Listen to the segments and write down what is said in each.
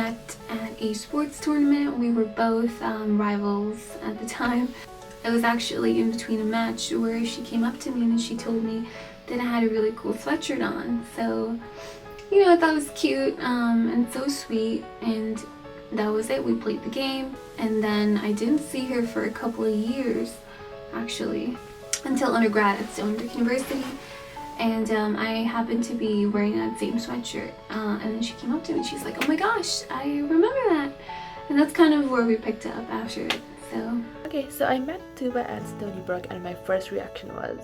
met at a sports tournament. We were both rivals at the time. It was actually in between a match where she came up to me and she told me that I had a really cool sweatshirt on. So, you know, I thought it was cute and so sweet, and that was it. We played the game, and then I didn't see her for a couple of years, actually, until undergrad at Stonebrook University. And I happened to be wearing that same sweatshirt, and then she came up to me and she's like, "Oh my gosh, I remember that." And that's kind of where we picked up after it. So okay, so I met Tuba at Stony Brook, and my first reaction was,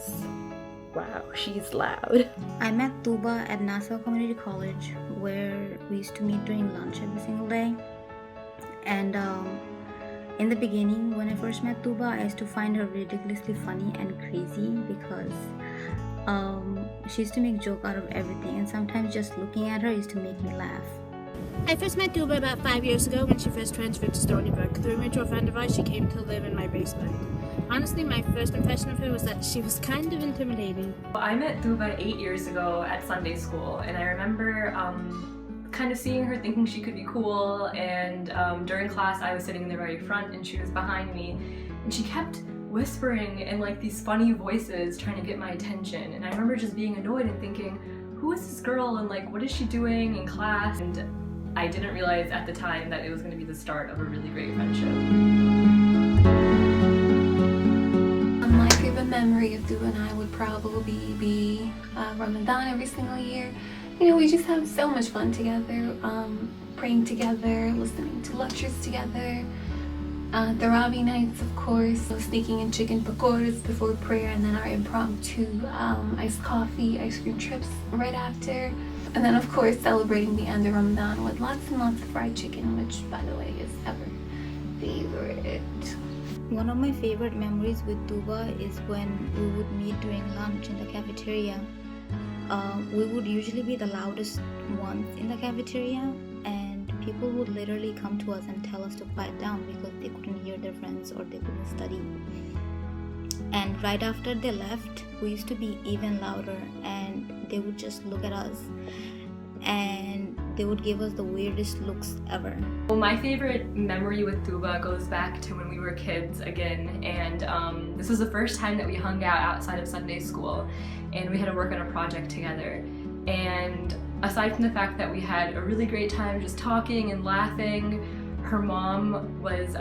wow, she's loud. I met Tuba at Nassau Community College, where we used to meet during lunch every single day. And in the beginning, when I first met Tuba, I used to find her ridiculously funny and crazy because she used to make joke out of everything, and sometimes just looking at her used to make me laugh. I first met Tuba about 5 years ago when she first transferred to Stony Brook. Through a mutual friend of ours, she came to live in my basement. Honestly, my first impression of her was that she was kind of intimidating. I met Tuba 8 years ago at Sunday school, and I remember kind of seeing her, thinking she could be cool, and during class I was sitting in the very front and she was behind me, and she kept whispering in like these funny voices trying to get my attention, and I remember just being annoyed and thinking, who is this girl and like what is she doing in class? And I didn't realize at the time that it was going to be the start of a really great friendship. my favorite memory of Tuba and I would probably be Ramadan every single year. You know, we just have so much fun together, praying together, listening to lectures together. Tarawih nights, of course, so sneaking in chicken pakoras before prayer, and then our impromptu iced coffee, ice cream trips right after. And then, of course, celebrating the end of Ramadan with lots and lots of fried chicken, which, by the way, is our favorite. One of my favorite memories with Tuba is when we would meet during lunch in the cafeteria. We would usually be the loudest ones in the cafeteria, and people would literally come to us and tell us to quiet down because they couldn't hear their friends or they couldn't study. And right after they left, we used to be even louder, and they would just look at us and they would give us the weirdest looks ever. Well, my favorite memory with Tuba goes back to when we were kids again, and this was the first time that we hung out outside of Sunday school, and we had to work on a project together. And aside from the fact that we had a really great time just talking and laughing, her mom was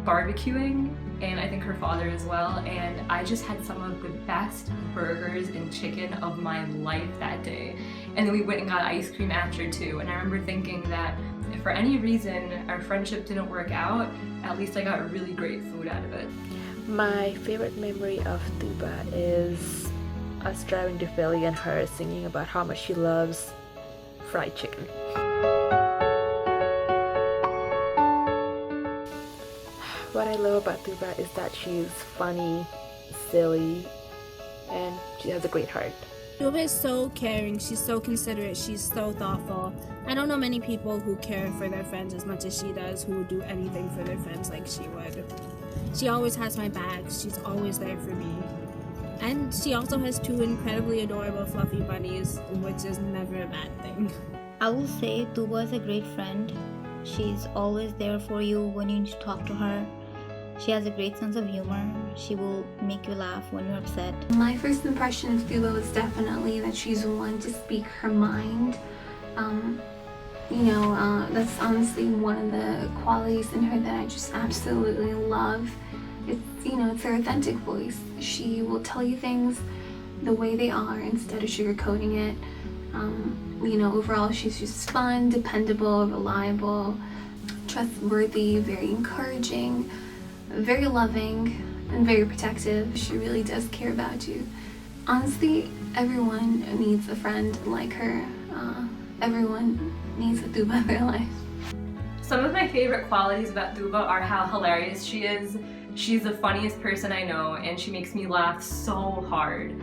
barbecuing, and I think her father as well, and I just had some of the best burgers and chicken of my life that day. And then we went and got ice cream after too, and I remember thinking that if for any reason our friendship didn't work out, at least I got really great food out of it. My favorite memory of Tuba is us driving to Philly and her singing about how much she loves fried chicken. What I love about Tuba is that she's funny, silly, and she has a great heart. Tuba is so caring, she's so considerate, she's so thoughtful. I don't know many people who care for their friends as much as she does, who would do anything for their friends like she would. She always has my back, she's always there for me. And she also has two incredibly adorable fluffy bunnies, which is never a bad thing. I will say Tuba is a great friend. She's always there for you when you need to talk to her. She has a great sense of humor. She will make you laugh when you're upset. My first impression of Tuba was definitely that she's one to speak her mind. That's honestly one of the qualities in her that I just absolutely love. It's her authentic voice. She will tell you things the way they are instead of sugarcoating it. Overall she's just fun, dependable, reliable, trustworthy, very encouraging, very loving, and very protective. She really does care about you. Honestly, everyone needs a friend like her. Everyone needs a Tuba in their life. Some of my favorite qualities about Tuba are how hilarious she is. She's the funniest person I know, and she makes me laugh so hard.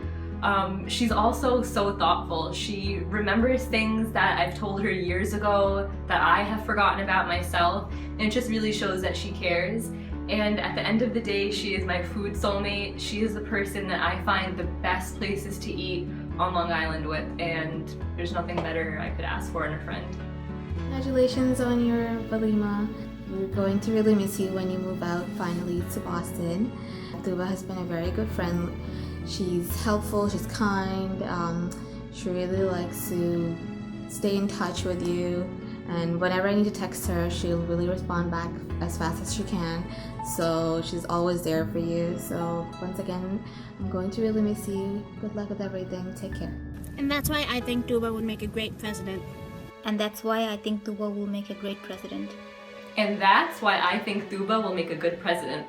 She's also so thoughtful. She remembers things that I've told her years ago that I have forgotten about myself, and it just really shows that she cares. And at the end of the day, she is my food soulmate. She is the person that I find the best places to eat on Long Island with, and there's nothing better I could ask for in a friend. Congratulations on your Valima. We're going to really miss you when you move out finally to Boston. Tuba has been a very good friend. She's helpful, she's kind, she really likes to stay in touch with you, and whenever I need to text her, she'll really respond back as fast as she can. So she's always there for you. So once again, I'm going to really miss you. Good luck with everything. Take care. And that's why I think Tuba would make a great president. And that's why I think Tuba will make a great president. And that's why I think Tuba will make a good president.